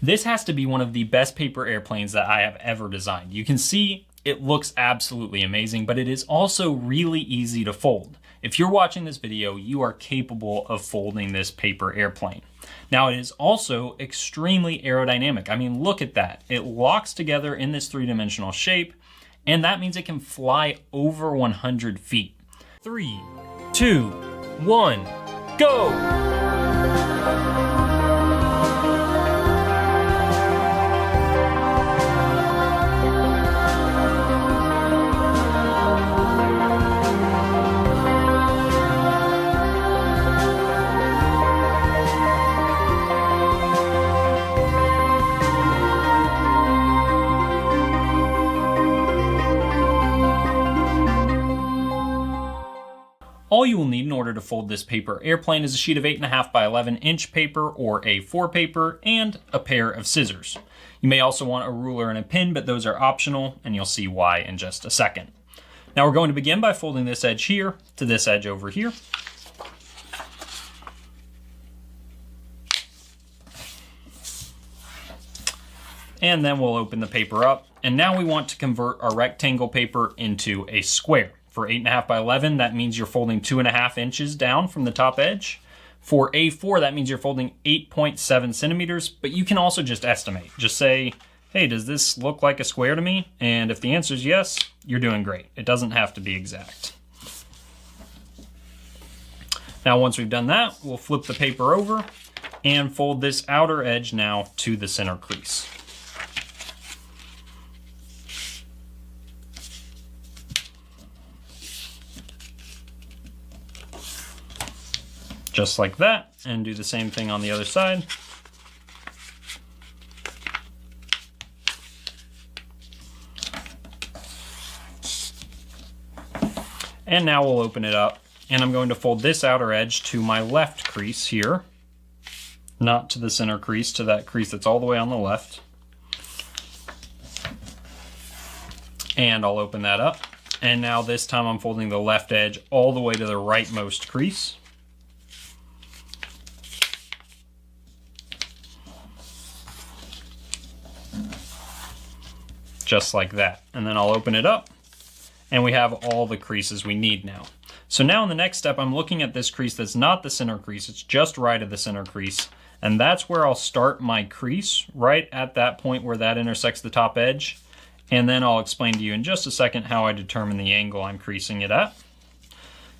This has to be one of the best paper airplanes that I have ever designed. You can see it looks absolutely amazing, but it is also really easy to fold. If you're watching this video, you are capable of folding this paper airplane. Now, it is also extremely aerodynamic. I mean, look at that. It locks together in this three-dimensional shape, and that means it can fly over 100 feet. 3, 2, 1, go! All you will need in order to fold this paper airplane is a sheet of 8.5 by 11 inch paper or A4 paper and a pair of scissors. You may also want a ruler and a pin, but those are optional, and you'll see why in just a second. Now we're going to begin by folding this edge here to this edge over here. And then we'll open the paper up. And now we want to convert our rectangle paper into a square. For 8.5 by 11, that means you're folding 2.5 inches down from the top edge. For A4, that means you're folding 8.7 centimeters, but you can also just estimate. Just say, hey, does this look like a square to me? And if the answer is yes, you're doing great. It doesn't have to be exact. Now, once we've done that, we'll flip the paper over and fold this outer edge now to the center crease. Just like that, and do the same thing on the other side. And now we'll open it up, and I'm going to fold this outer edge to my left crease here, not to the center crease, to that crease that's all the way on the left. And I'll open that up, and now this time I'm folding the left edge all the way to the rightmost crease. Just like that. And then I'll open it up and we have all the creases we need now. So now in the next step, I'm looking at this crease that's not the center crease, it's just right of the center crease. And that's where I'll start my crease, right at that point where that intersects the top edge. And then I'll explain to you in just a second how I determine the angle I'm creasing it at.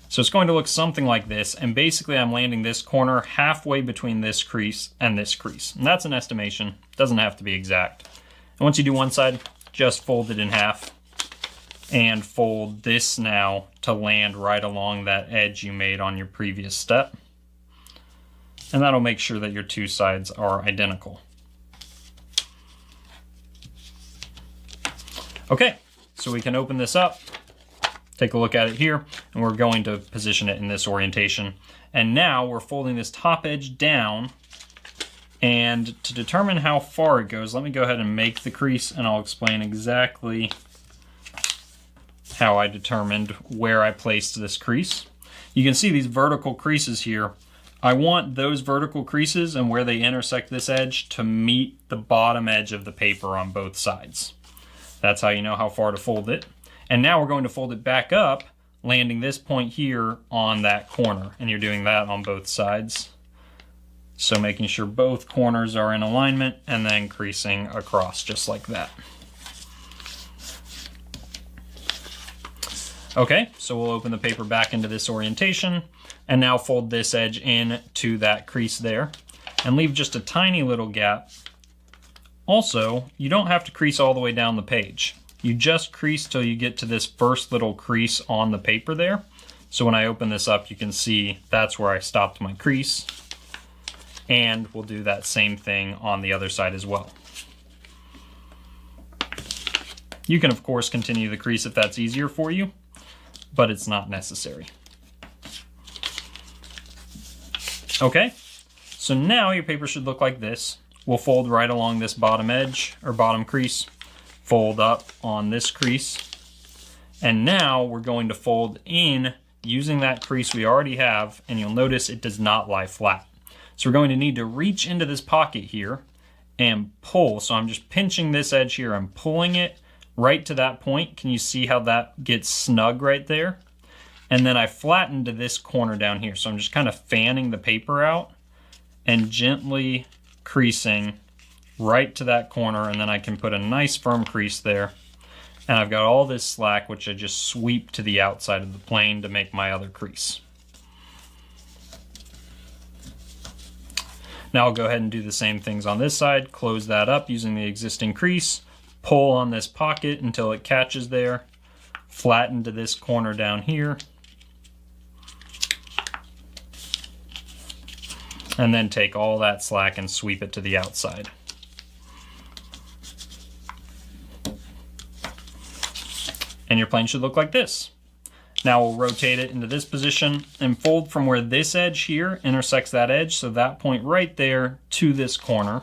So it's going to look something like this, and basically I'm landing this corner halfway between this crease and this crease. And that's an estimation, doesn't have to be exact. And once you do one side, just fold it in half and fold this now to land right along that edge you made on your previous step. And that'll make sure that your two sides are identical. Okay, so we can open this up, take a look at it here, and we're going to position it in this orientation. And now we're folding this top edge down. And to determine how far it goes, let me go ahead and make the crease, and I'll explain exactly how I determined where I placed this crease. You can see these vertical creases here. I want those vertical creases and where they intersect this edge to meet the bottom edge of the paper on both sides. That's how you know how far to fold it. And now we're going to fold it back up, landing this point here on that corner. And you're doing that on both sides. So making sure both corners are in alignment and then creasing across just like that. Okay, so we'll open the paper back into this orientation and now fold this edge in to that crease there and leave just a tiny little gap. Also, you don't have to crease all the way down the page. You just crease till you get to this first little crease on the paper there. So when I open this up, you can see that's where I stopped my crease. And we'll do that same thing on the other side as well. You can, of course, continue the crease if that's easier for you, but it's not necessary. Okay, so now your paper should look like this. We'll fold right along this bottom edge, or bottom crease, fold up on this crease, and now we're going to fold in using that crease we already have, and you'll notice it does not lie flat. So we're going to need to reach into this pocket here and pull. So I'm just pinching this edge here and pulling it right to that point. Can you see how that gets snug right there? And then I flatten to this corner down here. So I'm just kind of fanning the paper out and gently creasing right to that corner, and then I can put a nice firm crease there. And I've got all this slack, which I just sweep to the outside of the plane to make my other crease. Now I'll go ahead and do the same things on this side, close that up using the existing crease, pull on this pocket until it catches there, flatten to this corner down here, and then take all that slack and sweep it to the outside. And your plane should look like this. Now we'll rotate it into this position and fold from where this edge here intersects that edge, so that point right there to this corner.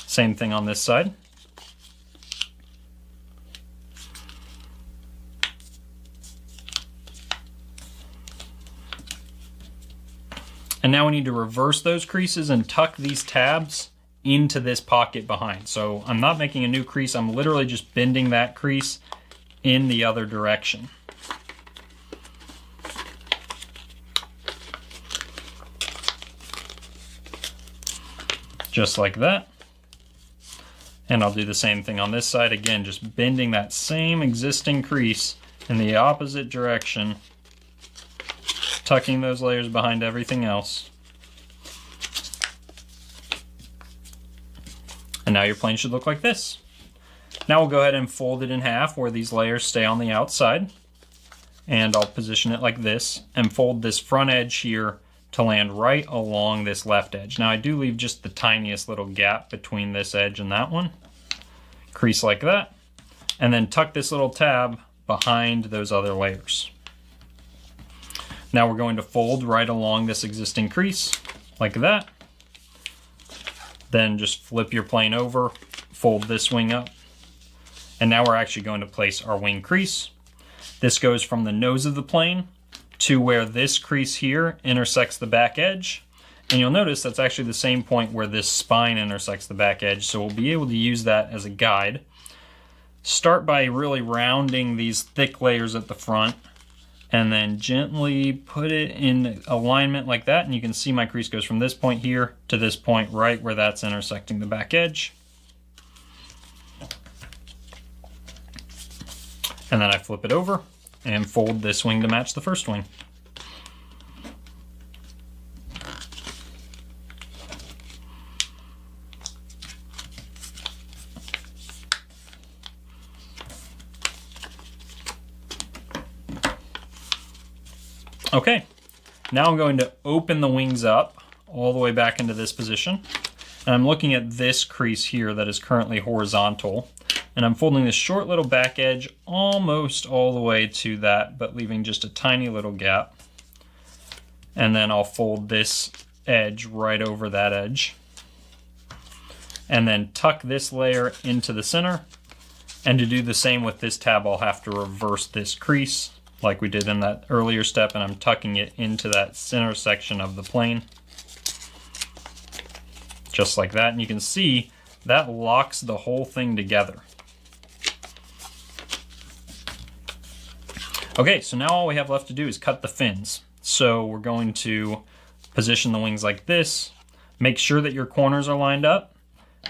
Same thing on this side. And now we need to reverse those creases and tuck these tabs into this pocket behind. So I'm not making a new crease, I'm literally just bending that crease in the other direction. Just like that. And I'll do the same thing on this side. Again, just bending that same existing crease in the opposite direction, tucking those layers behind everything else. And now your plane should look like this. Now we'll go ahead and fold it in half where these layers stay on the outside. And I'll position it like this and fold this front edge here to land right along this left edge. Now I do leave just the tiniest little gap between this edge and that one. Crease like that. And then tuck this little tab behind those other layers. Now we're going to fold right along this existing crease, like that. Then just flip your plane over, fold this wing up. And now we're actually going to place our wing crease. This goes from the nose of the plane to where this crease here intersects the back edge. And you'll notice that's actually the same point where this spine intersects the back edge, so we'll be able to use that as a guide. Start by really rounding these thick layers at the front, and then gently put it in alignment like that, and you can see my crease goes from this point here to this point right where that's intersecting the back edge. And then I flip it over and fold this wing to match the first wing. Okay, now I'm going to open the wings up all the way back into this position. And I'm looking at this crease here that is currently horizontal. And I'm folding this short little back edge almost all the way to that, but leaving just a tiny little gap. And then I'll fold this edge right over that edge. And then tuck this layer into the center. And to do the same with this tab, I'll have to reverse this crease like we did in that earlier step, and I'm tucking it into that center section of the plane. Just like that, and you can see that locks the whole thing together. Okay, so now all we have left to do is cut the fins. So we're going to position the wings like this, make sure that your corners are lined up,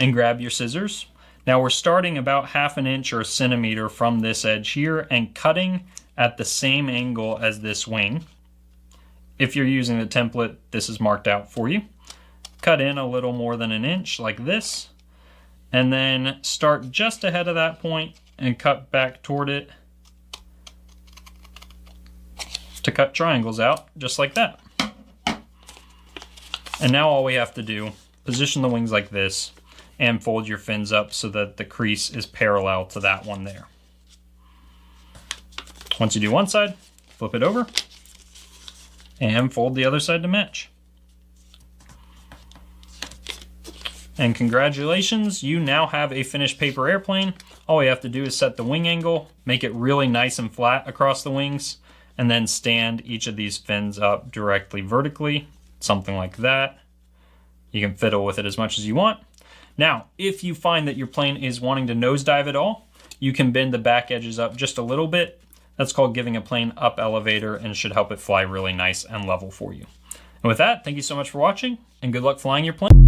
and grab your scissors. Now we're starting about 1/2 inch or a centimeter from this edge here and cutting at the same angle as this wing. If you're using the template, this is marked out for you. Cut in a little more than 1 inch like this, and then start just ahead of that point and cut back toward it to cut triangles out, just like that. And now all we have to do, position the wings like this and fold your fins up so that the crease is parallel to that one there. Once you do one side, flip it over and fold the other side to match. And congratulations, you now have a finished paper airplane. All we have to do is set the wing angle, make it really nice and flat across the wings, and then stand each of these fins up directly vertically, something like that. You can fiddle with it as much as you want. Now, if you find that your plane is wanting to nosedive at all, you can bend the back edges up just a little bit. That's called giving a plane up elevator, and should help it fly really nice and level for you. And with that, thank you so much for watching, and good luck flying your plane.